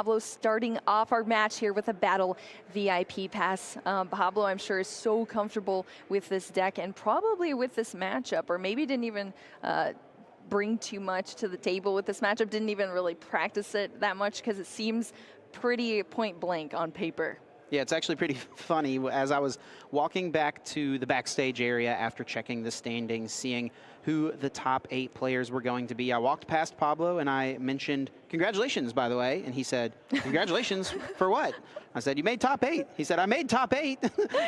Pablo starting off our match here with a Battle VIP pass. Pablo, I'm sure, is so comfortable with this deck and probably with this matchup, or maybe didn't even bring too much to the table with this matchup, didn't even really practice it that much because it seems pretty point blank on paper. Yeah, it's actually pretty funny. As I was walking back to the backstage area after checking the standings, seeing who the top 8 players were going to be, I walked past Pablo and I mentioned, "Congratulations, by the way." And he said, "Congratulations for what?" I said, "You made top 8. He said, "I made top 8.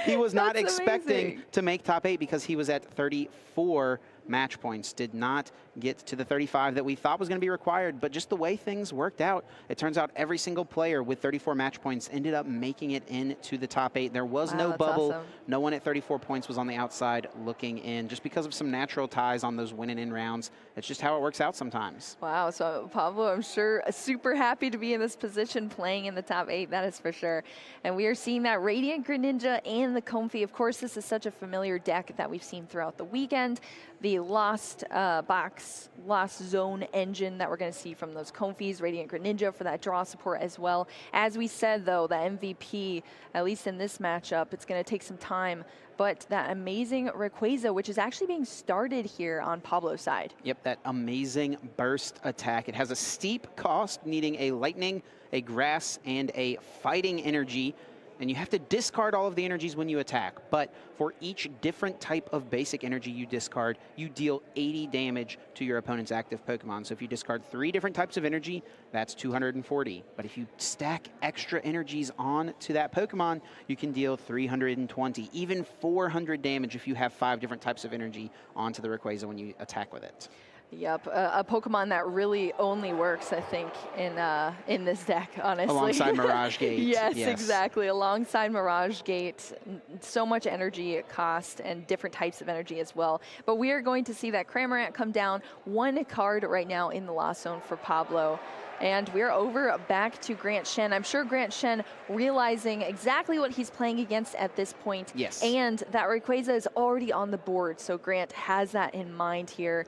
He was not expecting to make top 8 because he was at 34 match points, did not get to the 35 that we thought was going to be required, but just the way things worked out, it turns out every single player with 34 match points ended up making it into the top 8. There was no bubble. Awesome. No one at 34 points was on the outside looking in, just because of some natural ties on those win-and-in rounds. It's just how it works out sometimes. Wow, so Pablo, I'm sure, super happy to be in this position playing in the top 8, that is for sure. And we are seeing that Radiant Greninja and the Comfey. Of course, this is such a familiar deck that we've seen throughout the weekend. The Lost Box, Lost Zone engine that we're going to see from those Comfeys, Radiant Greninja for that draw support as well. As we said, though, the MVP, at least in this matchup, it's going to take some time. But that amazing Rayquaza, which is actually being started here on Pablo's side. Yep, that amazing burst attack. It has a steep cost, needing a lightning, a grass, and a fighting energy. And you have to discard all of the energies when you attack. But for each different type of basic energy you discard, you deal 80 damage to your opponent's active Pokemon. So if you discard 3 different types of energy, that's 240. But if you stack extra energies on to that Pokemon, you can deal 320, even 400 damage if you have 5 different types of energy onto the Rayquaza when you attack with it. Yep, a Pokemon that really only works, I think, in this deck, honestly. Alongside Mirage Gate. Yes, exactly. Alongside Mirage Gate, so much energy cost and different types of energy as well. But we are going to see that Cramorant come down, 1 card right now in the Lost Zone for Pablo. And we're over back to Grant Shen. I'm sure Grant Shen realizing exactly what he's playing against at this point. Yes. And that Rayquaza is already on the board, so Grant has that in mind here.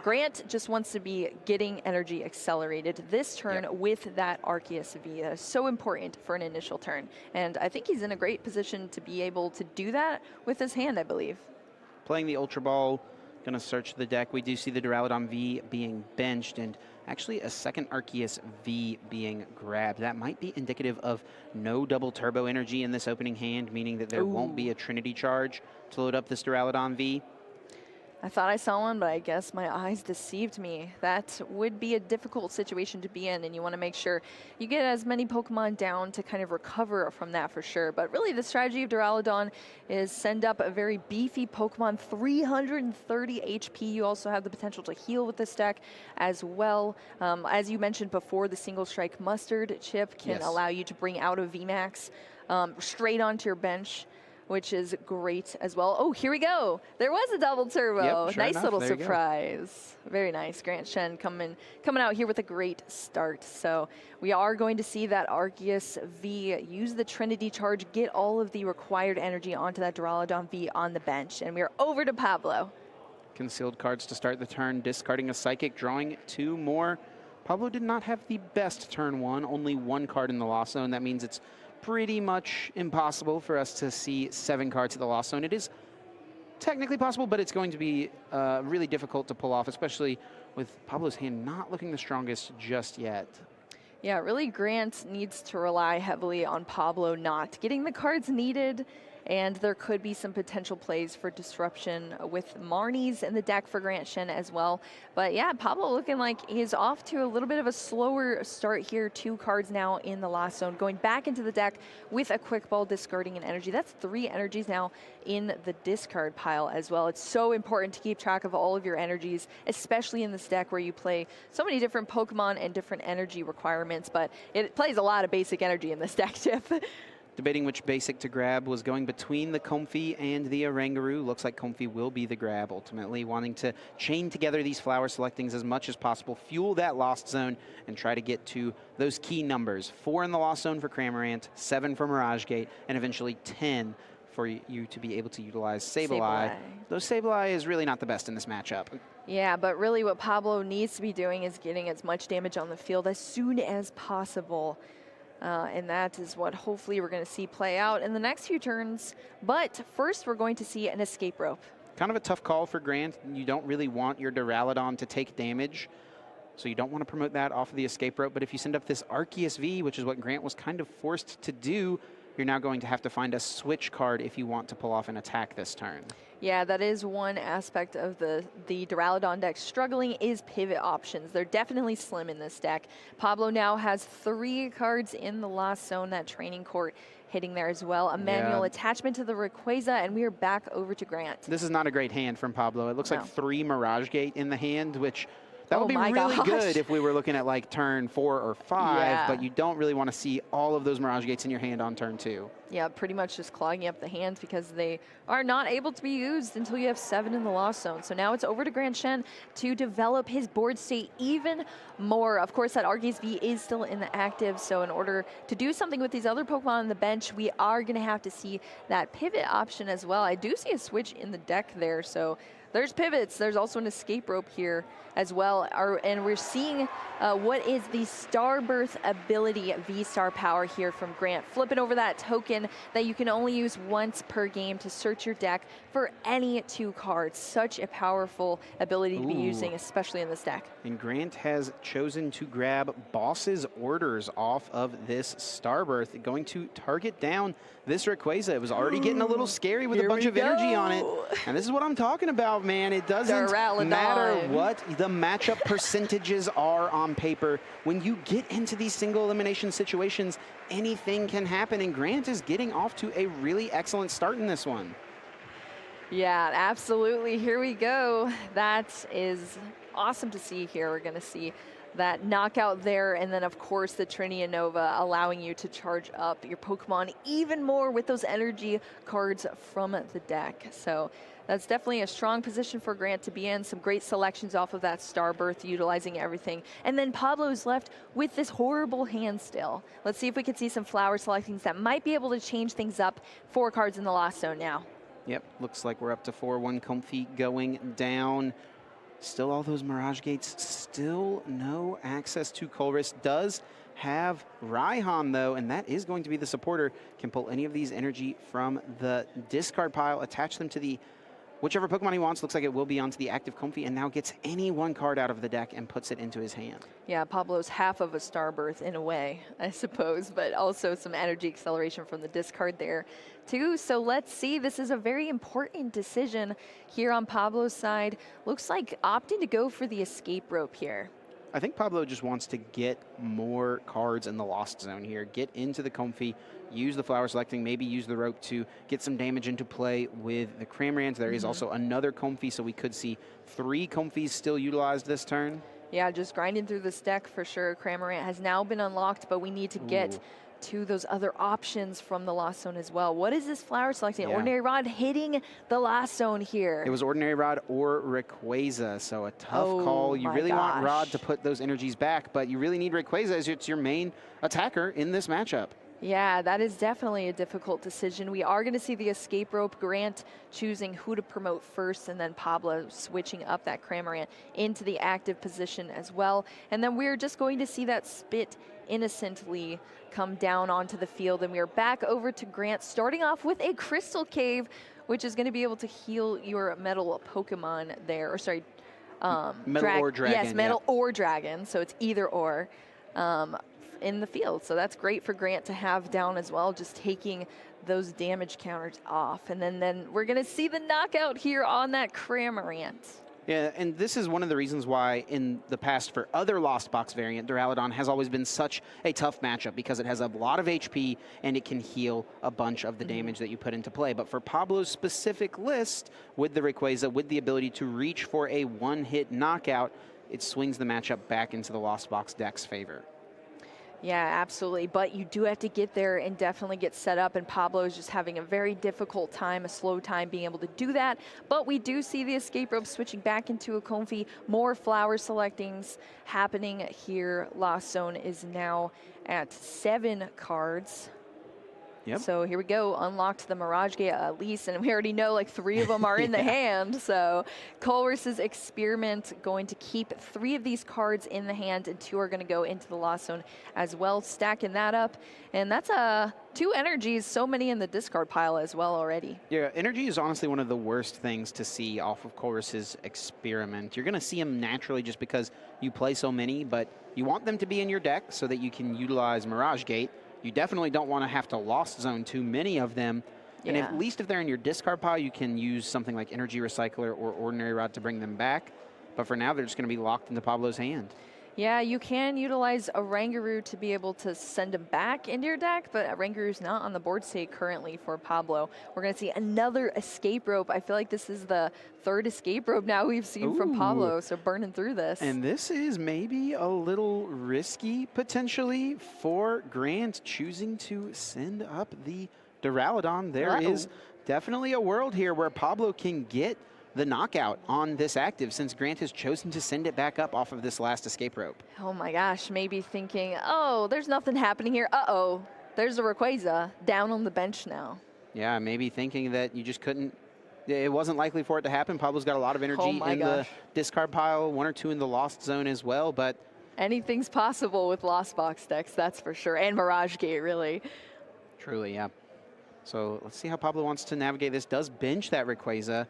Grant just wants to be getting energy accelerated this turn with that Arceus V. So important for an initial turn. And I think he's in a great position to be able to do that with his hand, I believe. Playing the Ultra Ball, going to search the deck. We do see the Duraludon V being benched and actually a second Arceus V being grabbed. That might be indicative of no double turbo energy in this opening hand, meaning that there won't be a Trinity charge to load up this Duraludon V. I thought I saw one, but I guess my eyes deceived me. That would be a difficult situation to be in, and you want to make sure you get as many Pokemon down to kind of recover from that for sure. But really, the strategy of Duraludon is send up a very beefy Pokemon, 330 HP. You also have the potential to heal with this deck as well. As you mentioned before, the Single Strike Mustard chip can allow you to bring out a VMAX straight onto your bench, which is great as well. Oh, here we go. There was a double turbo. Yep, sure nice enough. little There you go. surprise. Very nice. Grant Shen coming out here with a great start. So we are going to see that Arceus V use the Trinity charge, get all of the required energy onto that Duraludon V on the bench. And we are over to Pablo. Concealed cards to start the turn, discarding a Psychic, drawing 2 more. Pablo did not have the best turn 1, only 1 card in the Lost Zone. That means it's pretty much impossible for us to see 7 cards at the Lost Zone. It is technically possible, but it's going to be really difficult to pull off, especially with Pablo's hand not looking the strongest just yet. Yeah, really Grant needs to rely heavily on Pablo not getting the cards needed, and there could be some potential plays for disruption with Marnie's in the deck for Grant Shen as well. But yeah, Pablo looking like he's off to a little bit of a slower start here. 2 cards now in the Lost Zone, going back into the deck with a Quick Ball, discarding an energy. That's 3 energies now in the discard pile as well. It's so important to keep track of all of your energies, especially in this deck where you play so many different Pokemon and different energy requirements, but it plays a lot of basic energy in this deck, Tiff. Debating which basic to grab, was going between the Comfey and the Oranguru. Looks like Comfey will be the grab, ultimately wanting to chain together these flower selectings as much as possible, fuel that Lost Zone, and try to get to those key numbers. 4 in the Lost Zone for Cramorant, 7 for Mirage Gate, and eventually 10 for you to be able to utilize Sableye. Though Sableye is really not the best in this matchup. Yeah, but really what Pablo needs to be doing is getting as much damage on the field as soon as possible. And that is what hopefully we're going to see play out in the next few turns. But first, we're going to see an escape rope. Kind of a tough call for Grant. You don't really want your Duraludon to take damage, so you don't want to promote that off of the escape rope. But if you send up this Arceus V, which is what Grant was kind of forced to do, you're now going to have to find a switch card if you want to pull off an attack this turn. Yeah, that is one aspect of the Duraludon deck struggling is pivot options. They're definitely slim in this deck. Pablo now has 3 cards in the Lost Zone, that training court hitting there as well. A manual attachment to the Rayquaza, and we are back over to Grant. This is not a great hand from Pablo. It looks like 3 Mirage Gate in the hand, which that would be really gosh. good if we were looking at like turn 4 or 5, but you don't really want to see all of those Mirage Gates in your hand on turn 2. Yeah, pretty much just clogging up the hands because they are not able to be used until you have 7 in the Lost Zone. So now it's over to Grand Shen to develop his board state even more. Of course, that Arceus V is still in the active, so in order to do something with these other Pokemon on the bench, we are going to have to see that pivot option as well. I do see a switch in the deck there, so there's pivots. There's also an escape rope here as well. And we're seeing what is the Starbirth ability V-Star power here from Grant. Flipping over that token that you can only use once per game to search your deck for any 2 cards. Such a powerful ability to be using, especially in this deck. And Grant has chosen to grab Boss's Orders off of this Starbirth, going to target down this Rayquaza. It was already getting a little scary with a bunch of energy on it. And this is what I'm talking about, man. It doesn't matter what the matchup percentages are on paper. When you get into these single elimination situations, anything can happen, and Grant is getting off to a really excellent start in this one. Yeah, absolutely. Here we go. That is awesome to see here. We're going to see that knockout there, and then of course the Trinia Nova allowing you to charge up your Pokemon even more with those energy cards from the deck. So that's definitely a strong position for Grant to be in. Some great selections off of that Starbirth, utilizing everything. And then Pablo's left with this horrible hand still. Let's see if we can see some flower selectings that might be able to change things up. 4 cards in the Lost Zone now. Yep, looks like we're up to 4-1 Comfy going down. Still all those Mirage Gates, still no access to Colress. Does have Raihan though, and that is going to be the supporter. Can pull any of these energy from the discard pile, attach them to the whichever Pokemon he wants. Looks like it will be onto the active Comfy, and now gets any 1 card out of the deck and puts it into his hand. Yeah, Pablo's half of a Starbirth in a way, I suppose, but also some energy acceleration from the discard there too. So let's see, this is a very important decision here on Pablo's side. Looks like opting to go for the escape rope here. I think Pablo just wants to get more cards in the Lost Zone here, get into the Comfy, use the flower selecting, maybe use the rope to get some damage into play with the Cramorants. There is also another Comfy, so we could see 3 Comfys still utilized this turn. Yeah, just grinding through this deck for sure. Cramorant has now been unlocked, but we need to get to those other options from the Lost Zone as well. What is this flower selecting? Ordinary Rod hitting the Lost Zone here. It was Ordinary Rod or Rayquaza, so a tough call. You really want Rod to put those energies back, but you really need Rayquaza as it's your main attacker in this matchup. Yeah, that is definitely a difficult decision. We are going to see the escape rope, Grant choosing who to promote first, and then Pablo switching up that Cramorant into the active position as well. And then we're just going to see that Spit innocently come down onto the field, and we are back over to Grant, starting off with a Crystal Cave, which is going to be able to heal your metal Pokemon there, or sorry, metal or dragon. Yes, metal or dragon, so it's either or. In the field, so that's great for Grant to have down as well, just taking those damage counters off. And then we're going to see the knockout here on that Cramorant. Yeah, and this is one of the reasons why in the past for other Lost Box variant, Duraludon has always been such a tough matchup because it has a lot of HP and it can heal a bunch of the damage that you put into play. But for Pablo's specific list with the Rayquaza, with the ability to reach for a 1-hit knockout, it swings the matchup back into the Lost Box deck's favor. Yeah, absolutely. But you do have to get there and definitely get set up. And Pablo is just having a very difficult time, a slow time being able to do that. But we do see the escape rope switching back into a Comfy. More flower selectings happening here. Lost Zone is now at 7 cards. Yep. So here we go, unlocked the Mirage Gate at least, and we already know like 3 of them are in the hand. So Colress's Experiment going to keep 3 of these cards in the hand, and 2 are going to go into the Lost Zone as well, stacking that up. And that's 2 energies, so many in the discard pile as well already. Yeah, energy is honestly one of the worst things to see off of Colress's Experiment. You're going to see them naturally just because you play so many, but you want them to be in your deck so that you can utilize Mirage Gate. You definitely don't want to have to Lost Zone too many of them. And at least if they're in your discard pile, you can use something like Energy Recycler or Ordinary Rod to bring them back. But for now, they're just going to be locked into Pablo's hand. Yeah, you can utilize a Rangaroo to be able to send him back into your deck, but Rangaroo's not on the board state currently for Pablo. We're going to see another Escape Rope. I feel like this is the 3rd Escape Rope now we've seen from Pablo, so burning through this. And this is maybe a little risky, potentially, for Grant choosing to send up the Duraludon. There is definitely a world here where Pablo can get the knockout on this active, since Grant has chosen to send it back up off of this last Escape Rope. Oh my gosh, maybe thinking, oh, there's nothing happening here. Uh-oh, there's a Rayquaza down on the bench now. Yeah, maybe thinking that you just couldn't, it wasn't likely for it to happen. Pablo's got a lot of energy in the discard pile, 1 or 2 in the Lost Zone as well, but anything's possible with Lost Box decks, that's for sure, and Mirage Gate, really. Truly, yeah. So let's see how Pablo wants to navigate this. Does bench that Rayquaza.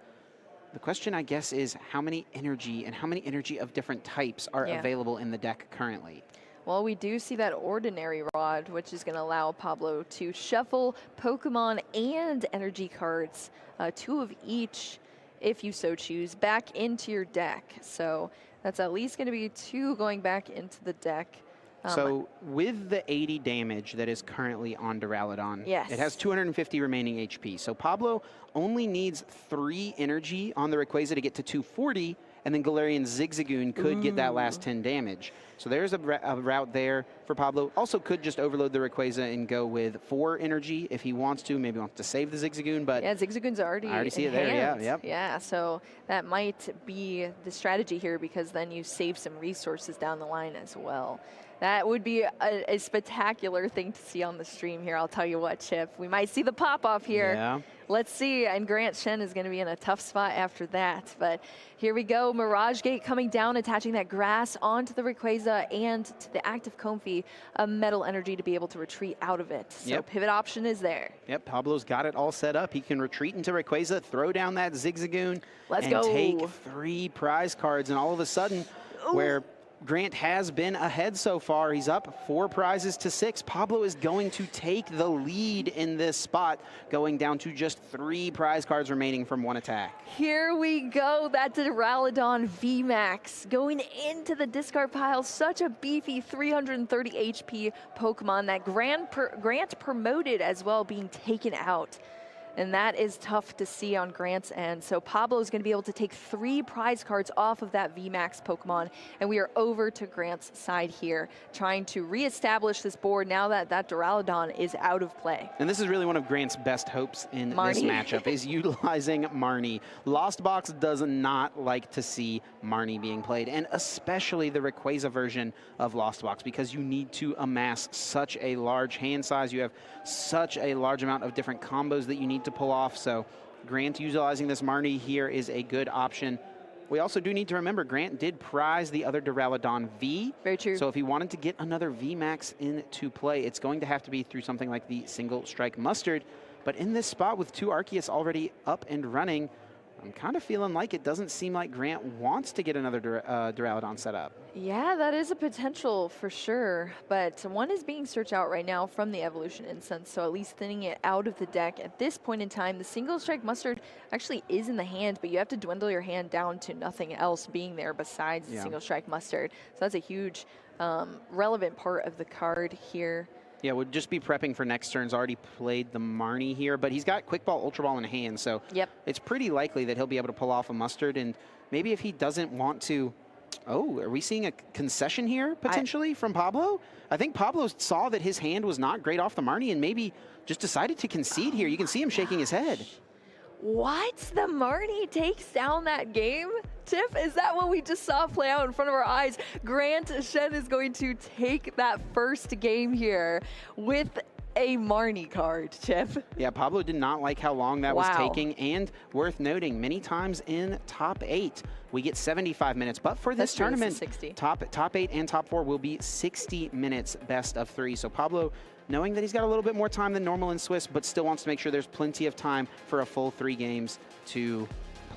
The question, I guess, is how many energy and how many energy of different types are available in the deck currently? Well, we do see that Ordinary Rod, which is going to allow Pablo to shuffle Pokemon and energy cards, 2 of each, if you so choose, back into your deck. So that's at least going to be 2 going back into the deck. So with the 80 damage that is currently on Duraludon, it has 250 remaining HP. So Pablo only needs 3 energy on the Rayquaza to get to 240, and then Galarian Zigzagoon could get that last 10 damage. So there's a route there for Pablo. Also could just overload the Rayquaza and go with 4 energy if he wants to. Maybe wants to save the Zigzagoon, but yeah, Zigzagoon's already I already see it there. Yeah, so that might be the strategy here, because then you save some resources down the line as well. That would be a spectacular thing to see on the stream here. I'll tell you what, Chip. We might see the pop-off here. Yeah. Let's see. And Grant Shen is going to be in a tough spot after that. But here we go. Mirage Gate coming down, attaching that grass onto the Rayquaza and to the active Comfey, a metal energy to be able to retreat out of it. So pivot option is there. Yep, Pablo's got it all set up. He can retreat into Rayquaza, throw down that Zigzagoon, and take 3 prize cards. And all of a sudden, where Grant has been ahead so far. He's up 4 prizes to 6. Pablo is going to take the lead in this spot, going down to just 3 prize cards remaining from 1 attack. Here we go. That Duraludon VMAX going into the discard pile. Such a beefy 330 HP Pokemon that Grant promoted as well, being taken out. And that is tough to see on Grant's end. So Pablo is going to be able to take 3 prize cards off of that VMAX Pokemon. And we are over to Grant's side here, trying to reestablish this board now that that Duraludon is out of play. And this is really one of Grant's best hopes in this matchup, is utilizing Marnie. Lost Box does not like to see Marnie being played, and especially the Rayquaza version of Lost Box, because you need to amass such a large hand size. You have such a large amount of different combos that you need to pull off. So Grant utilizing this Marnie here is a good option. We also do need to remember Grant did prize the other Duraludon V. Very true. So if he wanted to get another VMAX into play, it's going to have to be through something like the Single Strike Mustard. But in this spot with 2 Arceus already up and running, I'm kind of feeling like it doesn't seem like Grant wants to get another Duraludon set up. Yeah, that is a potential for sure, but one is being searched out right now from the Evolution Incense, so at least thinning it out of the deck. At this point in time, the Single Strike Mustard actually is in the hand, but you have to dwindle your hand down to nothing else being there besides the Single Strike Mustard. So that's a huge relevant part of the card here. Yeah, would just be prepping for next turn's. Already played the Marnie here, but he's got Quick Ball, Ultra Ball in hand, so it's pretty likely that he'll be able to pull off a Mustard. And maybe if he doesn't want to, are we seeing a concession here potentially from Pablo? I think Pablo saw that his hand was not great off the Marnie and maybe just decided to concede here. You can see him shaking his head. What? The Marnie takes down that game? Tiff, is that what we just saw play out in front of our eyes? Grant Shen is going to take that first game here with a Marnie card, Chip. Yeah, Pablo did not like how long that was Wow. taking, and worth noting, many times in top 8, we get 75 minutes, but for this That's true, this is tournament, 60. top 8 and top 4 will be 60 minutes best of 3. So Pablo, knowing that he's got a little bit more time than normal in Swiss, but still wants to make sure there's plenty of time for a full 3 games to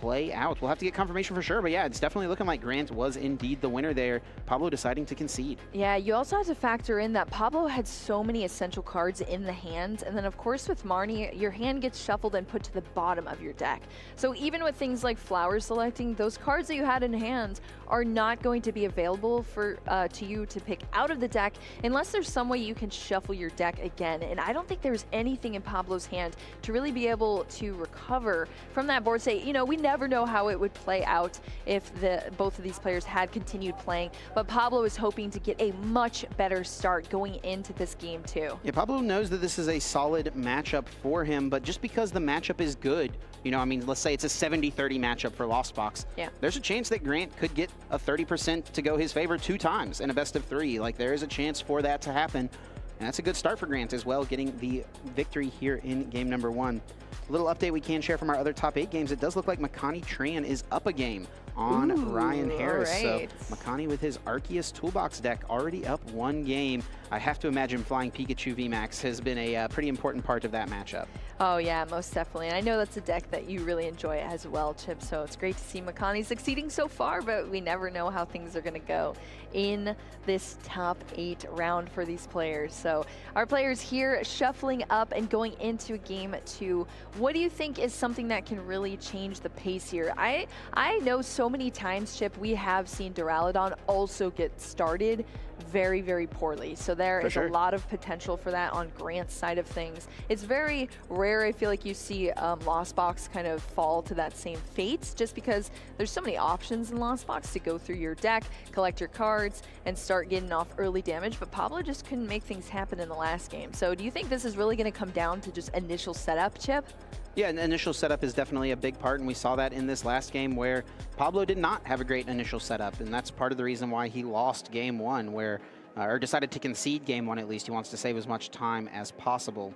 play out. We'll have to get confirmation for sure, but yeah, it's definitely looking like Grant was indeed the winner there. Pablo deciding to concede. Yeah, you also have to factor in that Pablo had so many essential cards in the hand, and then of course with Marnie, your hand gets shuffled and put to the bottom of your deck. So even with things like flower selecting, those cards that you had in hand are not going to be available for to you to pick out of the deck unless there's some way you can shuffle your deck again. And I don't think there's anything in Pablo's hand to really be able to recover from that board. Say, you know, we never know how it would play out if both of these players had continued playing, but Pablo is hoping to get a much better start going into this game too. Yeah, Pablo knows that this is a solid matchup for him, but just because the matchup is good, you know, I mean, let's say it's a 70-30 matchup for Lost Box. Yeah. There's a chance that Grant could get a 30% to go his favor 2 times in a best of 3. Like, there is a chance for that to happen. And that's a good start for Grant as well, getting the victory here in game number 1. A little update we can share from our other top 8 games. It does look like Makani Tran is up a game on Ryan Harris. Right. So Makani with his Arceus Toolbox deck already up 1 game. I have to imagine Flying Pikachu VMAX has been a pretty important part of that matchup. Oh yeah, most definitely. And I know that's a deck that you really enjoy as well, Chip. So it's great to see Makani succeeding so far, but we never know how things are going to go in this top 8 round for these players. So our players here shuffling up and going into game 2. What do you think is something that can really change the pace here? I know so many times, Chip, we have seen Duraludon also get started very, very poorly. So there is a lot of potential for that on Grant's side of things. It's very rare, I feel like, you see Lost Box kind of fall to that same fate, just because there's so many options in Lost Box to go through your deck, collect your cards, and start getting off early damage. But Pablo just couldn't make things happen in the last game. So do you think this is really going to come down to just initial setup, Chip? Yeah, an initial setup is definitely a big part, and we saw that in this last game where Pablo did not have a great initial setup, and that's part of the reason why he lost game 1, where or decided to concede game 1 at least. He wants to save as much time as possible.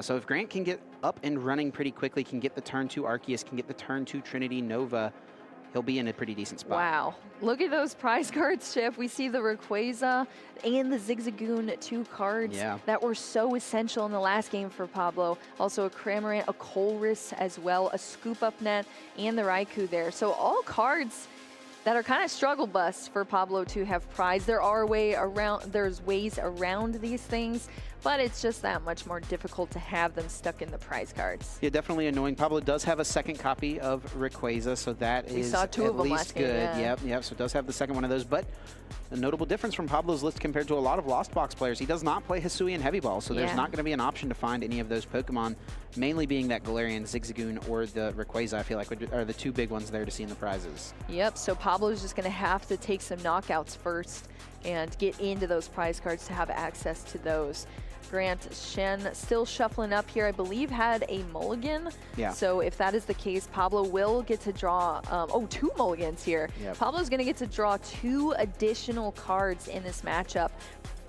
So if Grant can get up and running pretty quickly, can get the turn 2 Arceus, can get the turn 2 Trinity Nova, he'll be in a pretty decent spot. Wow. Look at those prize cards, Chip. We see the Rayquaza and the Zigzagoon, 2 cards that were so essential in the last game for Pablo. Also a Cramorant, a Colress as well, a Scoop Up Net, and the Raikou there. So all cards that are kind of struggle busts for Pablo to have prize. There's ways around these things, but it's just that much more difficult to have them stuck in the prize cards. Yeah, definitely annoying. Pablo does have a second copy of Rayquaza, so that we is saw 2 at of them least last good. Game, Yep, so does have the second one of those, but a notable difference from Pablo's list compared to a lot of Lost Box players. He does not play Hisuian Heavy Ball, so there's not going to be an option to find any of those Pokemon, mainly being that Galarian, Zigzagoon, or the Rayquaza, I feel like are the 2 big ones there to see in the prizes. Yep, so Pablo's just going to have to take some knockouts first and get into those prize cards to have access to those. Grant, Shen still shuffling up here, I believe had a mulligan. Yeah. So if that is the case, Pablo will get to draw, 2 mulligans here. Yep. Pablo's going to get to draw 2 additional cards in this matchup.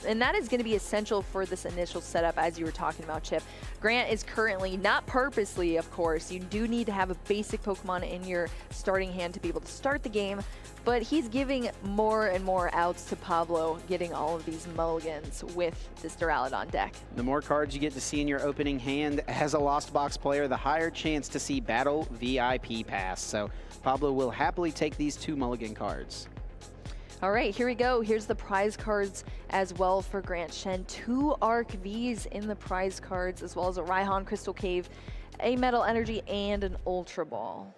And that is going to be essential for this initial setup, as you were talking about, Chip. Grant is currently, not purposely, of course, you do need to have a basic Pokemon in your starting hand to be able to start the game, but he's giving more and more outs to Pablo, getting all of these mulligans with this Duraludon deck. The more cards you get to see in your opening hand as a Lost Box player, the higher chance to see Battle VIP Pass. So Pablo will happily take these 2 mulligan cards. All right, here we go. Here's the prize cards as well for Grant Shen. 2 Arc Vs in the prize cards, as well as a Raihan Crystal Cave, a Metal Energy, and an Ultra Ball.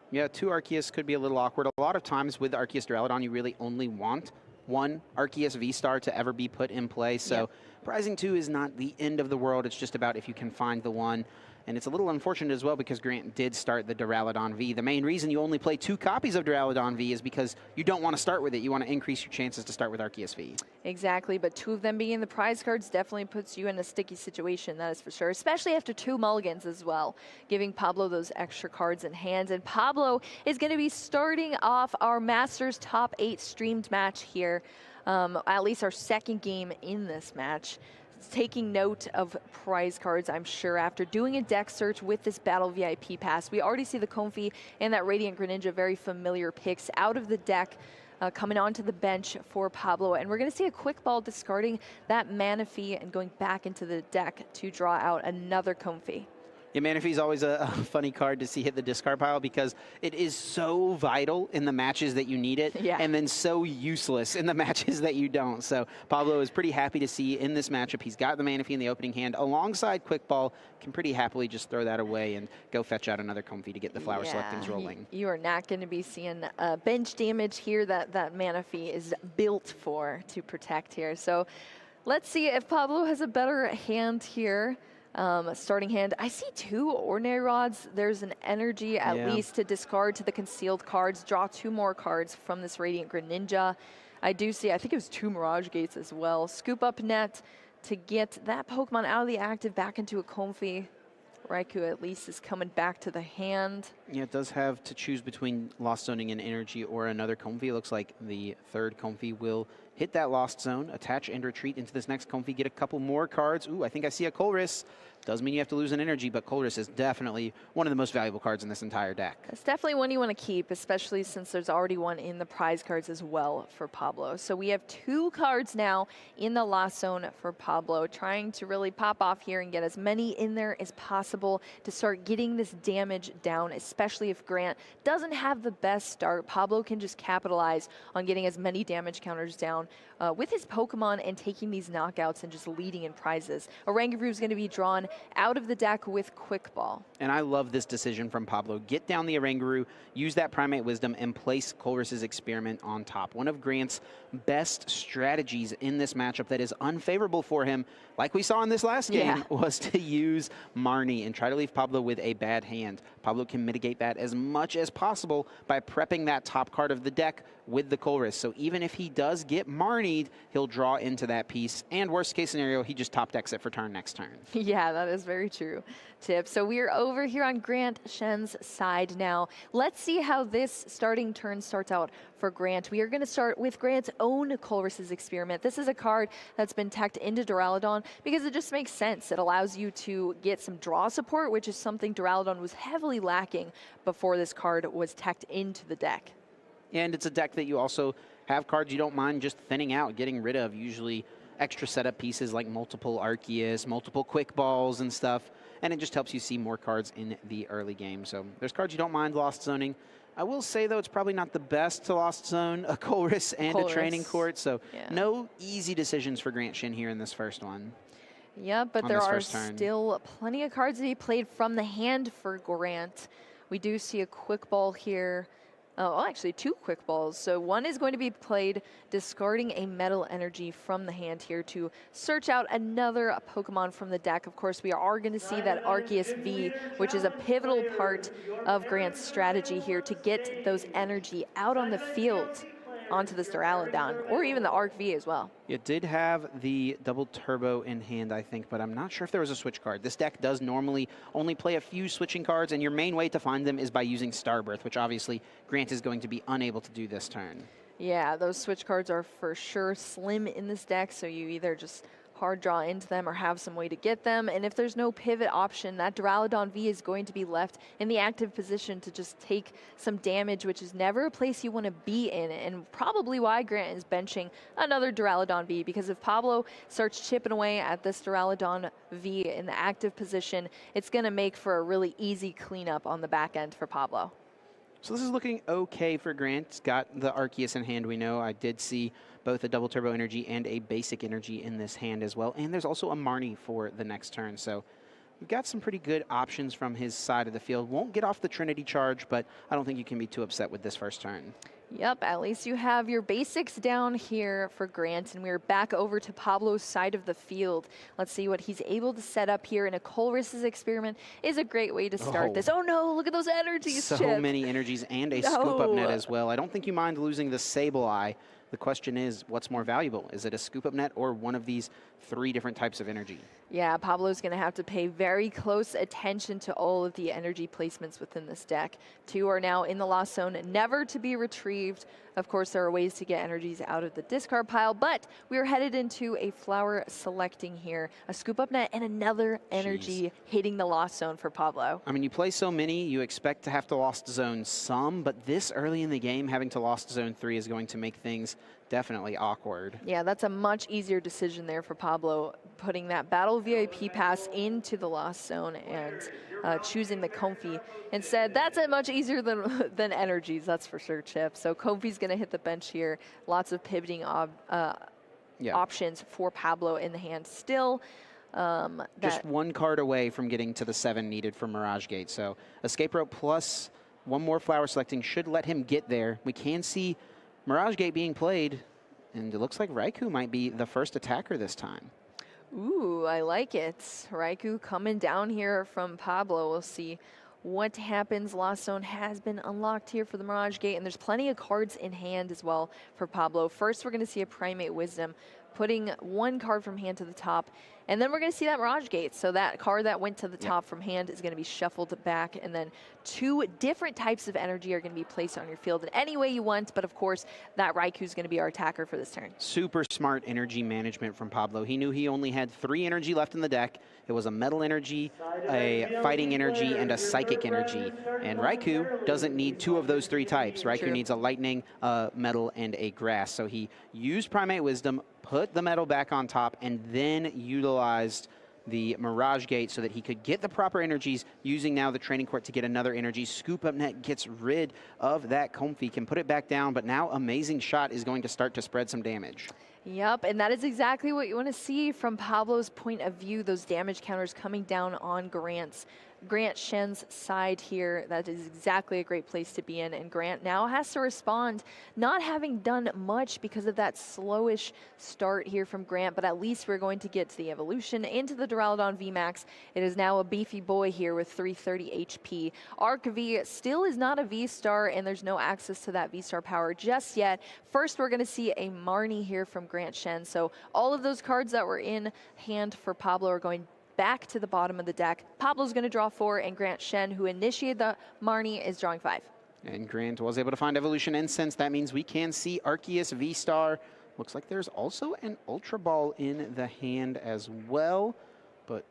Yeah, 2 Arceus could be a little awkward. A lot of times with Arceus Duraludon, you really only want 1 Arceus V-Star to ever be put in play. So prizing 2 is not the end of the world. It's just about if you can find the one. And it's a little unfortunate as well because Grant did start the Duraludon V. The main reason you only play 2 copies of Duraludon V is because you don't want to start with it. You want to increase your chances to start with Arceus V. Exactly, but 2 of them being the prize cards definitely puts you in a sticky situation, that is for sure, especially after 2 mulligans as well, giving Pablo those extra cards in hand. And Pablo is going to be starting off our Masters Top 8 streamed match here, at least our second game in this match. taking note of prize cards, I'm sure, after doing a deck search with this Battle VIP pass. We already see the Comfy and that Radiant Greninja, very familiar picks out of the deck. Coming onto the bench for Pablo, and we're going to see a quick ball discarding that Manaphy and going back into the deck to draw out another Comfy. Yeah, Manaphy's always a funny card to see hit the discard pile because it is so vital in the matches that you need it, and then so useless in the matches that you don't. So Pablo is pretty happy to see in this matchup he's got the Manaphy in the opening hand alongside Quick Ball, can pretty happily just throw that away and go fetch out another Comfy to get the flower selectings rolling. You are not going to be seeing bench damage here that Manaphy is built for to protect here. So let's see if Pablo has a better hand here. Starting hand, I see 2 Ordinary Rods. There's an energy at least to discard to the concealed cards, draw 2 more cards from this Radiant Greninja. I do see, I think it was 2 Mirage Gates as well. Scoop up net to get that Pokemon out of the active back into a Comfy. Raikou at least is coming back to the hand. Yeah, it does have to choose between Lost Zoning and Energy or another Comfy. It looks like the third Comfy will hit that Lost Zone, attach and retreat into this next Comfy, get a couple more cards. Ooh, I think I see a Colress. Does mean you have to lose an energy, but Colress is definitely one of the most valuable cards in this entire deck. It's definitely one you want to keep, especially since there's already one in the prize cards as well for Pablo. So we have 2 cards now in the Lost Zone for Pablo, trying to really pop off here and get as many in there as possible to start getting this damage down, especially if Grant doesn't have the best start. Pablo can just capitalize on getting as many damage counters down with his Pokemon and taking these knockouts and just leading in prizes. Oranguru is going to be drawn out of the deck with Quick Ball. And I love this decision from Pablo. Get down the Oranguru, use that Primate Wisdom, and place Colress's Experiment on top. One of Grant's best strategies in this matchup that is unfavorable for him, like we saw in this last game, was to use Marnie and try to leave Pablo with a bad hand. Pablo can mitigate that as much as possible by prepping that top card of the deck with the Colress. So even if he does get Marnied, he'll draw into that piece. And worst case scenario, he just top decks it for turn next turn. Yeah, that is very true, Tip. So we are over here on Grant Shen's side now. Let's see how this starting turn starts out for Grant. We are going to start with Grant's own Colress's Experiment. This is a card that's been teched into Duraludon because it just makes sense. It allows you to get some draw support, which is something Duraludon was heavily lacking before this card was teched into the deck. And it's a deck that you also have cards you don't mind just thinning out, getting rid of, usually extra setup pieces like multiple Arceus, multiple Quick Balls and stuff, and it just helps you see more cards in the early game. So there's cards you don't mind Lost Zoning. I will say, though, it's probably not the best to Lost Zone a Colress and a Training Court, so no easy decisions for Grant Shen here in this first one. Yeah, but there are still plenty of cards to be played from the hand for Grant. We do see a Quick Ball here. Oh, actually 2 Quick Balls. So one is going to be played discarding a Metal Energy from the hand here to search out another Pokemon from the deck. Of course, we are going to see that Arceus V, which is a pivotal part of Grant's strategy here to get those energy out on the field onto this Duraludon, or even the Arc V as well. It did have the double turbo in hand, I think, but I'm not sure if there was a switch card. This deck does normally only play a few switching cards, and your main way to find them is by using Starbirth, which obviously Grant is going to be unable to do this turn. Yeah, those switch cards are for sure slim in this deck, so you either just hard draw into them or have some way to get them. And if there's no pivot option, that Duraludon V is going to be left in the active position to just take some damage, which is never a place you want to be in, and probably why Grant is benching another Duraludon V, because if Pablo starts chipping away at this Duraludon V in the active position, it's going to make for a really easy cleanup on the back end for Pablo. So this is looking okay for Grant. He's got the Arceus in hand, we know. I did see both a double turbo energy and a basic energy in this hand as well. And there's also a Marnie for the next turn. So we've got some pretty good options from his side of the field. Won't get off the Trinity charge, but I don't think you can be too upset with this first turn. Yep, at least you have your basics down here for Grant, and we're back over to Pablo's side of the field. Let's see what he's able to set up here, and a Colress's Experiment is a great way to start this. Oh no, look at those energies, So Chip. many energies and a scoop up net as well. I don't think you mind losing the Sableye. The question is, what's more valuable? Is it a scoop up net or one of these 3 different types of energy. Yeah, Pablo's going to have to pay very close attention to all of the energy placements within this deck. 2 are now in the lost zone, never to be retrieved. Of course, there are ways to get energies out of the discard pile, but we are headed into a flower selecting here. A scoop up net and another energy hitting the lost zone for Pablo. I mean, you play so many, you expect to have to lost zone some, but this early in the game, having to lost zone 3 is going to make things definitely awkward. Yeah, that's a much easier decision there for Pablo, putting that battle VIP pass into the lost zone and choosing the Comfy. Instead, that's a much easier than energies, that's for sure, Chip. So Comfy's going to hit the bench here. Lots of pivoting options for Pablo in the hand still. Just 1 card away from getting to the 7 needed for Mirage Gate. So Escape Rope plus 1 more flower selecting should let him get there. We can see Mirage Gate being played, and it looks like Raikou might be the first attacker this time. Ooh, I like it. Raikou coming down here from Pablo. We'll see what happens. Lost Zone has been unlocked here for the Mirage Gate, and there's plenty of cards in hand as well for Pablo. First, we're going to see a Primate Wisdom, putting 1 card from hand to the top, and then we're going to see that Mirage Gate. So that card that went to the top from hand is going to be shuffled back, and then 2 different types of energy are going to be placed on your field in any way you want, but of course, that Raikou is going to be our attacker for this turn. Super smart energy management from Pablo. He knew he only had 3 energy left in the deck. It was a metal energy, a fighting energy, and a psychic energy. And Raikou doesn't need 2 of those 3 types. Raikou needs a lightning, a metal, and a grass. So he used Primate Wisdom, put the metal back on top, and then utilized the Mirage Gate so that he could get the proper energies, using now the Training Court to get another energy. Scoop Up Net gets rid of that Comfy, can put it back down, but now Amazing Shot is going to start to spread some damage. Yep, and that is exactly what you want to see from Pablo's point of view, those damage counters coming down on Grant Shen's side here. That is exactly a great place to be in, and Grant now has to respond, not having done much because of that slowish start here from Grant, but at least we're going to get to the evolution into the Duraludon VMAX. It is now a beefy boy here with 330 HP. Arc V still is not a V-Star, and there's no access to that V-Star power just yet. First, we're going to see a Marnie here from Grant Shen, so all of those cards that were in hand for Pablo are going back to the bottom of the deck. Pablo's going to draw 4, and Grant Shen, who initiated the Marnie, is drawing 5. And Grant was able to find Evolution Incense. That means we can see Arceus V-Star. Looks like there's also an Ultra Ball in the hand as well, but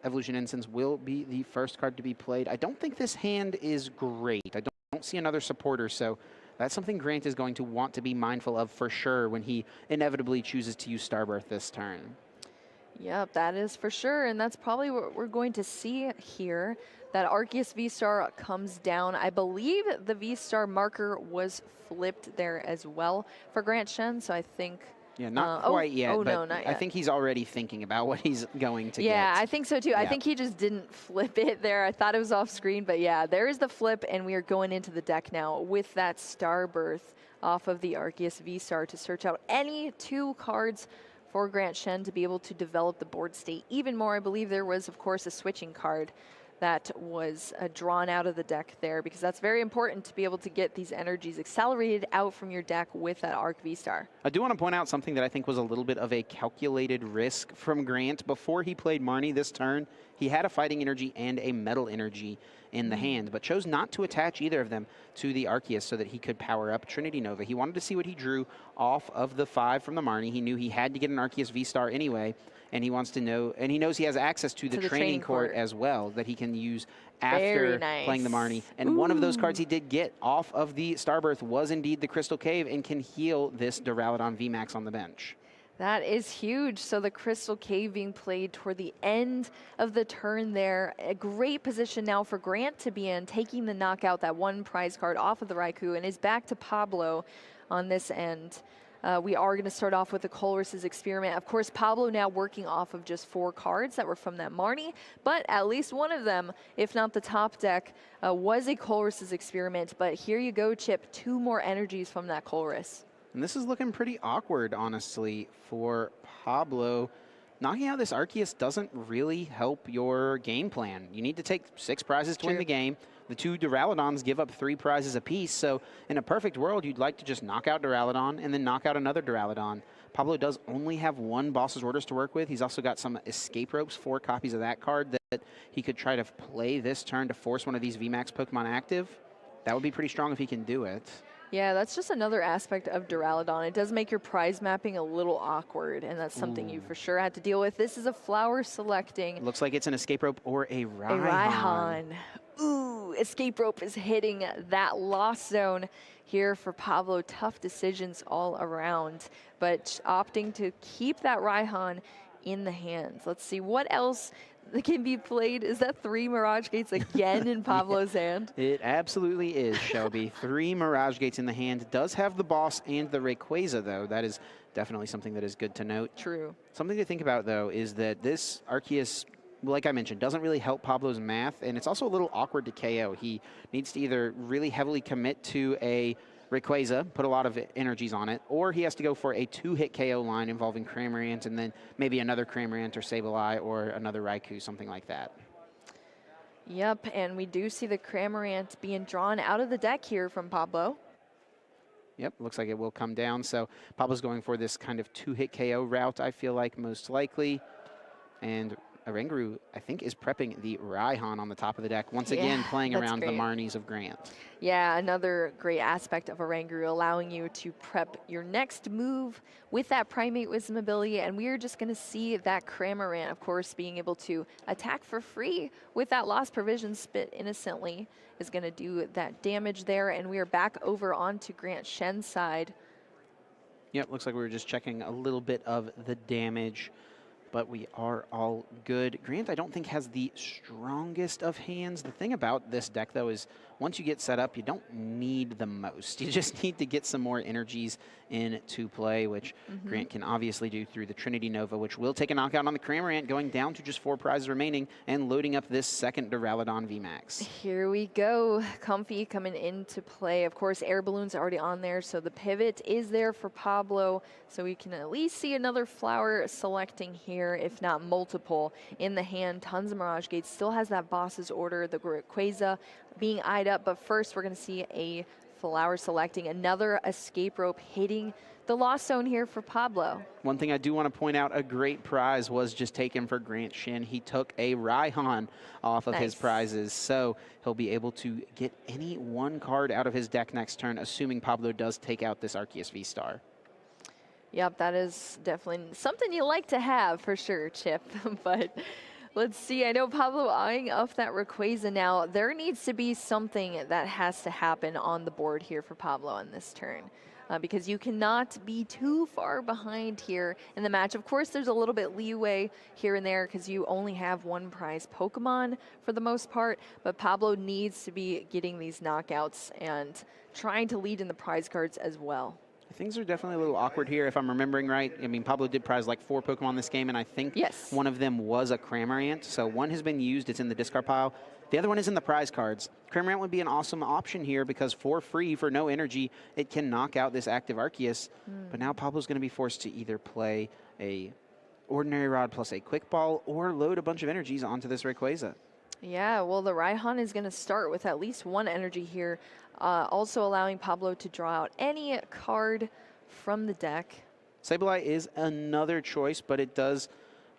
Evolution Incense will be the first card to be played. I don't think this hand is great. I don't see another supporter, so that's something Grant is going to want to be mindful of for sure when he inevitably chooses to use Starbirth this turn. Yep, that is for sure, and that's probably what we're going to see here. That Arceus V-Star comes down. I believe the V-Star marker was flipped there as well for Grant Shen, so I think... Yeah, not quite yet, but no, not yet. I think he's already thinking about what he's going to get. Yeah, I think so too. Yeah. I think he just didn't flip it there. I thought it was off screen, but yeah, there is the flip, and we are going into the deck now with that Starbirth off of the Arceus V-Star to search out any 2 cards for Grant Shen to be able to develop the board state even more. I believe there was, of course, a switching card that was drawn out of the deck there, because that's very important to be able to get these energies accelerated out from your deck with that Arc V-Star. I do want to point out something that I think was a little bit of a calculated risk from Grant. Before he played Marnie this turn, he had a fighting energy and a metal energy in the hand, but chose not to attach either of them to the Arceus so that he could power up Trinity Nova. He wanted to see what he drew off of the 5 from the Marnie. He knew he had to get an Arceus V-Star anyway, and he wants to know, and he knows he has access to the training court as well that he can use after playing the Marnie. And one of those cards he did get off of the Starbirth was indeed the Crystal Cave, and can heal this Duraludon VMAX on the bench. That is huge. So the Crystal Cave being played toward the end of the turn there. A great position now for Grant to be in, taking the knockout, that 1 prize card off of the Raikou, and is back to Pablo on this end. We are going to start off with the Colress's Experiment. Of course, Pablo now working off of just 4 cards that were from that Marnie, but at least one of them, if not the top deck, was a Colress's Experiment. But here you go, Chip, 2 more energies from that Colress. And this is looking pretty awkward, honestly, for Pablo. Knocking out this Arceus doesn't really help your game plan. You need to take 6 prizes to win the game. The 2 Duraludons give up 3 prizes apiece, so in a perfect world, you'd like to just knock out Duraludon and then knock out another Duraludon. Pablo does only have one boss's orders to work with. He's also got some escape ropes, 4 copies of that card that he could try to play this turn to force one of these VMAX Pokemon active. That would be pretty strong if he can do it. Yeah, that's just another aspect of Duraludon. It does make your prize mapping a little awkward, and that's something you for sure had to deal with. This is a flower selecting. Looks like it's an escape rope or a Raihan. A Raihan. Ooh, escape rope is hitting that lost zone here for Pablo. Tough decisions all around, but opting to keep that Raihan in the hands. Let's see what else that can be played. Is that 3 Mirage Gates again in Pablo's hand? It absolutely is, Shelby. 3 Mirage Gates in the hand. Does have the boss and the Rayquaza, though. That is definitely something that is good to note. True. Something to think about, though, is that this Arceus, like I mentioned, doesn't really help Pablo's math, and it's also a little awkward to KO. He needs to either really heavily commit to a Rayquaza, put a lot of energies on it, or he has to go for a 2-hit KO line involving Cramorant and then maybe another Cramorant or Sableye or another Raikou, something like that. Yep, and we do see the Cramorant being drawn out of the deck here from Pablo. Yep, looks like it will come down. So Pablo's going for this kind of 2-hit KO route, I feel like, most likely. And Oranguru, I think, is prepping the Raihan on the top of the deck. Once again, playing around the Marnies of Grant. Yeah, another great aspect of Oranguru, allowing you to prep your next move with that Primate Wisdom ability. And we are just going to see that Cramorant, of course, being able to attack for free with that Lost Provision Spit innocently is going to do that damage there. And we are back over onto Grant Shen's side. Yep, looks like we were just checking a little bit of the damage, but we are all good. Grant, I don't think, has the strongest of hands. The thing about this deck, though, is once you get set up, you don't need the most. You just need to get some more energies into play, which Grant can obviously do through the Trinity Nova, which will take a knockout on the Cramorant, going down to just 4 prizes remaining and loading up this second Duraludon VMAX. Here we go. Comfy coming into play. Of course, Air Balloon's already on there, so the pivot is there for Pablo, so we can at least see another flower selecting here, if not multiple, in the hand. Tons of Mirage Gates. Still has that boss's order, the Rayquaza being eyed up, but first we're going to see a flower selecting, another escape rope hitting the lost zone here for Pablo. One thing I do want to point out, a great prize was just taken for Grant Shen. He took a Raihan off of his prizes, so he'll be able to get any one card out of his deck next turn, assuming Pablo does take out this Arceus V-Star. Yep, that is definitely something you like to have for sure, Chip. But let's see. I know Pablo eyeing up that Rayquaza now. There needs to be something that has to happen on the board here for Pablo on this turn. Because you cannot be too far behind here in the match. Of course, there's a little bit leeway here and there because you only have 1 prize Pokemon for the most part, but Pablo needs to be getting these knockouts and trying to lead in the prize cards as well. Things are definitely a little awkward here, if I'm remembering right. I mean, Pablo did prize like 4 Pokemon this game, and I think one of them was a Cramorant. So one has been used. It's in the discard pile. The other one is in the prize cards. Cramorant would be an awesome option here because for free, for no energy, it can knock out this active Arceus. But now Pablo's going to be forced to either play a Ordinary Rod plus a Quick Ball or load a bunch of energies onto this Rayquaza. Yeah, well, the Raihan is going to start with at least 1 energy here, also allowing Pablo to draw out any card from the deck. Sableye is another choice, but it does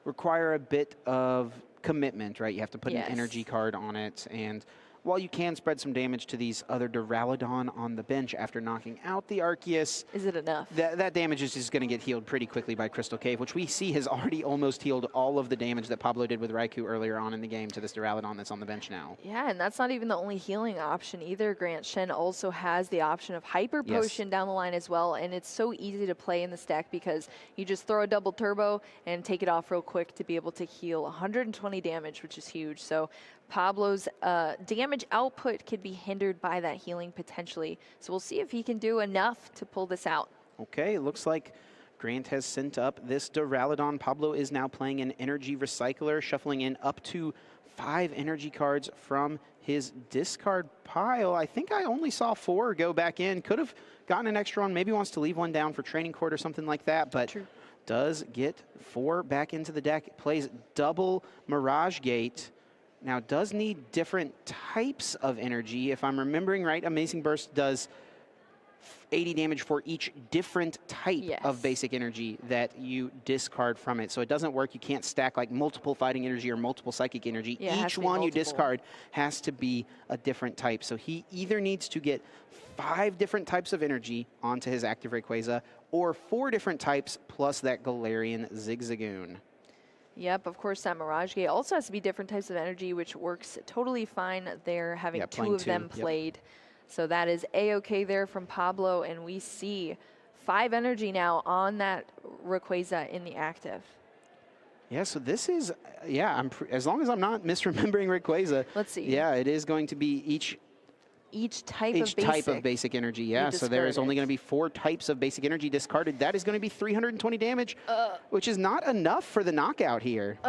require a bit of commitment, right? You have to put an energy card on it, and while you can spread some damage to these other Duraludon on the bench after knocking out the Arceus, is it enough? That damage is just going to get healed pretty quickly by Crystal Cave, which we see has already almost healed all of the damage that Pablo did with Raikou earlier on in the game to this Duraludon that's on the bench now. Yeah, and that's not even the only healing option either. Grant Shen also has the option of Hyper Potion down the line as well, and it's so easy to play in this deck because you just throw a double turbo and take it off real quick to be able to heal 120 damage, which is huge. So Pablo's damage output could be hindered by that healing potentially. So we'll see if he can do enough to pull this out. Okay, looks like Grant has sent up this Duraludon. Pablo is now playing an Energy Recycler, shuffling in up to 5 energy cards from his discard pile. I think I only saw 4 go back in. Could have gotten an extra one. Maybe wants to leave one down for Training Court or something like that, but does get 4 back into the deck. Plays double Mirage Gate. Now, does need different types of energy. If I'm remembering right, Amazing Burst does 80 damage for each different type of basic energy that you discard from it. So it doesn't work. You can't stack like multiple fighting energy or multiple psychic energy. Each one you discard has to be a different type. So he either needs to get 5 different types of energy onto his active Rayquaza, or 4 different types plus that Galarian Zigzagoon. Yep, of course, that Mirage Gate also has to be different types of energy, which works totally fine there, having 2 of them played. So that is A-okay there from Pablo, and we see 5 energy now on that Rayquaza in the active. Yeah, so this is, as long as I'm not misremembering Rayquaza. Let's see. Yeah, it is going to be each type of basic energy. Yeah, so there is only going to be 4 types of basic energy discarded. That is going to be 320 damage, which is not enough for the knockout here.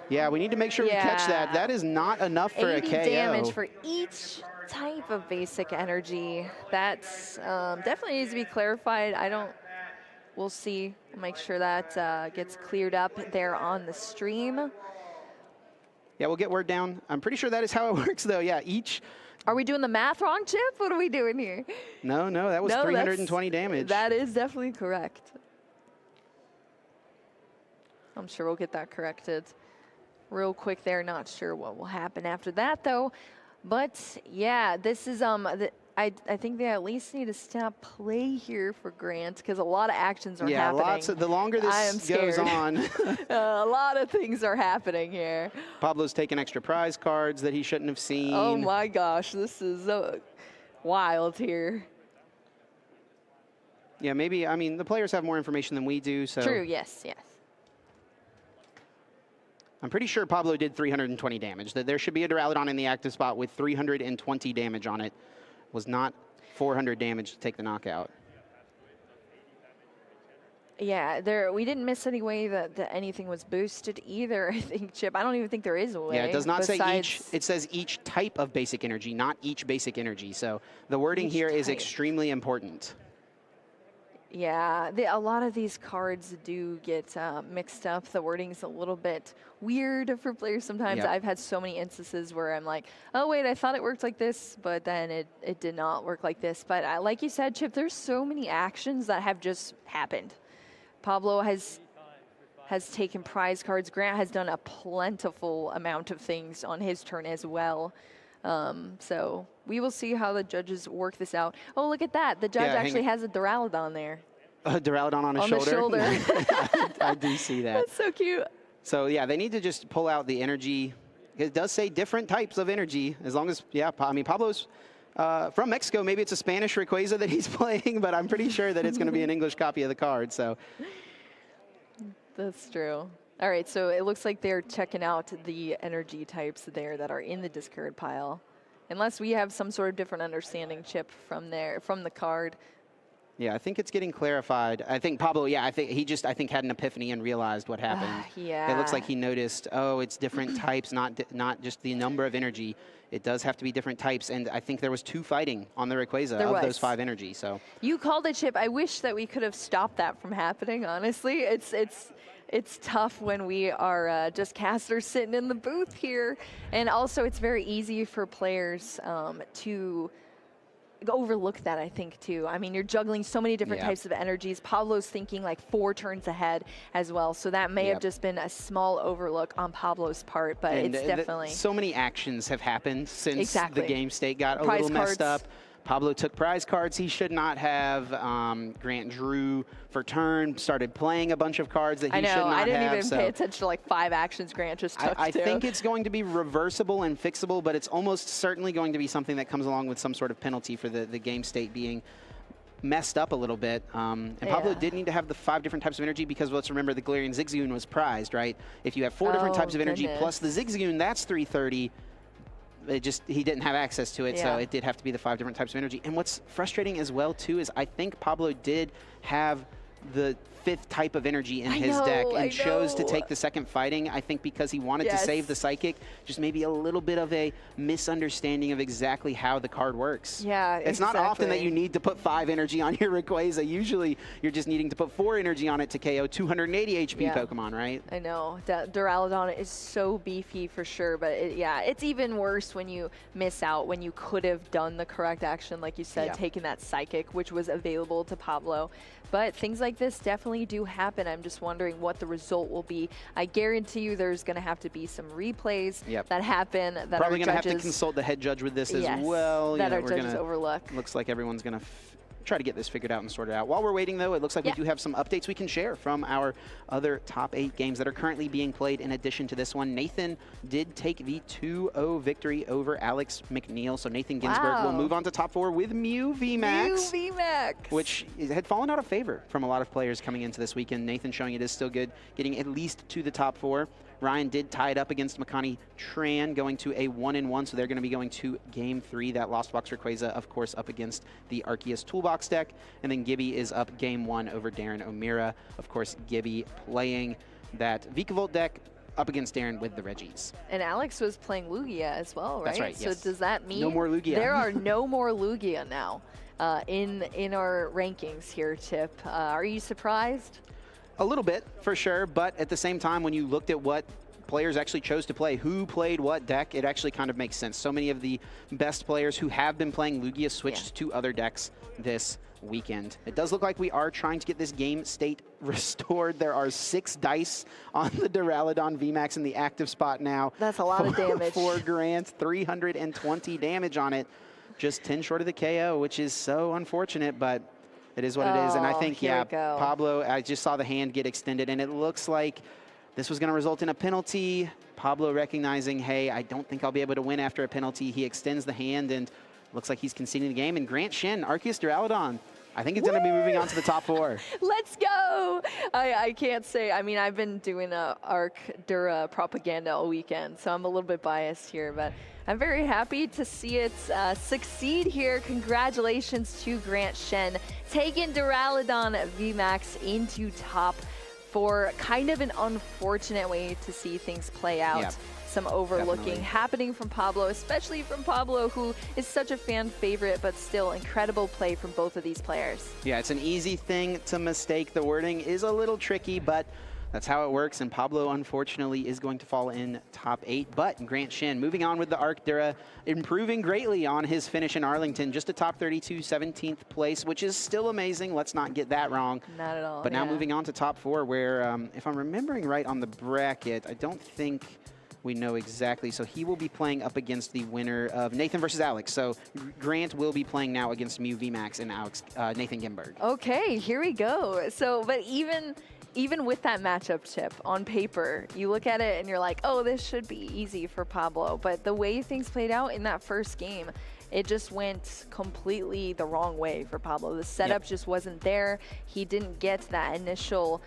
Yeah, we need to make sure we catch that. That is not enough for a KO. 80 damage for each type of basic energy. That's definitely needs to be clarified. We'll see. Make sure that gets cleared up there on the stream. Yeah, we'll get word down. I'm pretty sure that is how it works, though. Yeah, Are we doing the math wrong, Chip? What are we doing here? No, that was 320 damage. That is definitely correct. I'm sure we'll get that corrected real quick there. Not sure what will happen after that, though. But, yeah, this is, I think they at least need to stop play here for Grant, because a lot of actions are happening. Yeah, the longer this goes on. A lot of things are happening here. Pablo's taking extra prize cards that he shouldn't have seen. Oh my gosh, this is wild here. Yeah, maybe, I mean, the players have more information than we do, so. True, yes. I'm pretty sure Pablo did 320 damage. That there should be a Duraludon in the active spot with 320 damage on it. Was not 400 damage to take the knockout. Yeah, we didn't miss any way that anything was boosted either, I think, Chip. I don't even think there is a way. Yeah, it does not say each. It says each type of basic energy, not each basic energy. So the wording here is extremely important. Yeah, a lot of these cards do get mixed up. The wording's a little bit weird for players sometimes. I've had so many instances where I'm like, oh, wait, I thought it worked like this, but then it did not work like this. But like you said, Chip, there's so many actions that have just happened. Pablo has taken prize cards. Grant has done a plentiful amount of things on his turn as well. So we will see how the judges work this out. Oh, look at that. The judge actually has a Duraludon there. A Duraludon on his shoulder? On the shoulder. I do see that. That's so cute. So, yeah, they need to just pull out the energy. It does say different types of energy, as long as, I mean, Pablo's from Mexico. Maybe it's a Spanish Rayquaza that he's playing, but I'm pretty sure that it's going to be an English copy of the card. So that's true. All right, so it looks like they're checking out the energy types there that are in the discard pile. Unless we have some sort of different understanding, Chip, from the card. Yeah, I think it's getting clarified. I think Pablo, I think he just, had an epiphany and realized what happened. It looks like he noticed, oh, it's different types, not just the number of energy. It does have to be different types, and I think there was 2 fighting on the Rayquaza of those 5 energy. So you called it, Chip. I wish that we could have stopped that from happening, honestly. It's tough when we are just casters sitting in the booth here. And also, it's very easy for players to overlook that, I think, too. I mean, you're juggling so many different types of energies. Pablo's thinking like 4 turns ahead as well. So that may have just been a small overlook on Pablo's part, but it's definitely. So many actions have happened since the game state got a little messed up. Pablo took prize cards he should not have. Grant drew for turn, started playing a bunch of cards that he should not have. I didn't even pay attention to like 5 actions Grant just took. I think it's going to be reversible and fixable, but it's almost certainly going to be something that comes along with some sort of penalty for the game state being messed up a little bit. And Pablo did need to have the 5 different types of energy because let's remember the Galarian Zigzagoon was prized, right? If you have 4 different types of energy plus the Zigzagoon, that's 330. He didn't have access to it, so it did have to be the 5 different types of energy. And what's frustrating as well, too, is I think Pablo did have the 5th type of energy in I his know, deck I and chose to know. take the second fighting, I think because he wanted to save the psychic. Just maybe a little bit of a misunderstanding of exactly how the card works. Yeah, it's not often that exactly. you need to put 5 energy on your Rayquaza. Usually you're just needing to put 4 energy on it to KO 280 HP Pokemon, right? I know. Duraludon is so beefy for sure, but it's even worse when you miss out, when you could have done the correct action, like you said, taking that psychic, which was available to Pablo. But things like this definitely do happen. I'm just wondering what the result will be. I guarantee you there's going to have to be some replays that happen. That probably going to have to judges, consult the head judge with this as well. That our judges overlook. Looks like everyone's going to try to get this figured out and sorted out. While we're waiting, though, it looks like we do have some updates we can share from our other top 8 games that are currently being played in addition to this one. Nathan did take the 2-0 victory over Alex McNeil, so Nathan Ginsburg will move on to top 4 with Mew VMAX. Mew VMAX. Which had fallen out of favor from a lot of players coming into this weekend. Nathan showing it is still good, getting at least to the top 4. Ryan did tie it up against Makani Tran, going to a 1-1, so they're going to be going to Game 3. That Lost Box Rayquaza, of course, up against the Arceus Toolbox deck. And then Gibby is up Game 1 over Darren O'Meara. Of course, Gibby playing that Vikavolt deck up against Darren with the Reggies. And Alex was playing Lugia as well, right? That's right, So does that mean no more Lugia? There are no more Lugia now in our rankings here, Chip. Are you surprised? A little bit, for sure, but at the same time, when you looked at what players actually chose to play, who played what deck, it actually kind of makes sense. So many of the best players who have been playing Lugia switched to other decks this weekend. It does look like we are trying to get this game state restored. There are 6 dice on the Duraludon VMAX in the active spot now. That's a lot of damage. 4 Grants, 320 damage on it. Just 10 short of the KO, which is so unfortunate, but it is what it is. And I think, Pablo, I just saw the hand get extended, and it looks like this was going to result in a penalty. Pablo recognizing, hey, I don't think I'll be able to win after a penalty. He extends the hand, and looks like he's conceding the game. And Grant Shen, Arceus Duraludon, I think it's going to be moving on to the top 4. Let's go! I can't say. I mean, I've been doing Arc Dura propaganda all weekend, so I'm a little bit biased here, but I'm very happy to see it succeed here. Congratulations to Grant Shen, taking Duraludon VMAX into top 4. Kind of an unfortunate way to see things play out. Some overlooking happening from Pablo, especially from Pablo, who is such a fan favorite, but still incredible play from both of these players. Yeah, it's an easy thing to mistake. The wording is a little tricky, but that's how it works, and Pablo, unfortunately, is going to fall in top 8. But Grant Shen, moving on with the Arc Dura, improving greatly on his finish in Arlington, just a top 32, 17th place, which is still amazing. Let's not get that wrong. Not at all. But now moving on to top 4, where, if I'm remembering right on the bracket, I don't think we know exactly. So he will be playing up against the winner of Nathan versus Alex. So Grant will be playing now against Mew VMAX and Alex, Nathan Gimberg. Okay, here we go. So, but even with that matchup, Chip, on paper, you look at it and you're like, oh, this should be easy for Pablo. But the way things played out in that first game, it just went completely the wrong way for Pablo. The setup just wasn't there. He didn't get that initial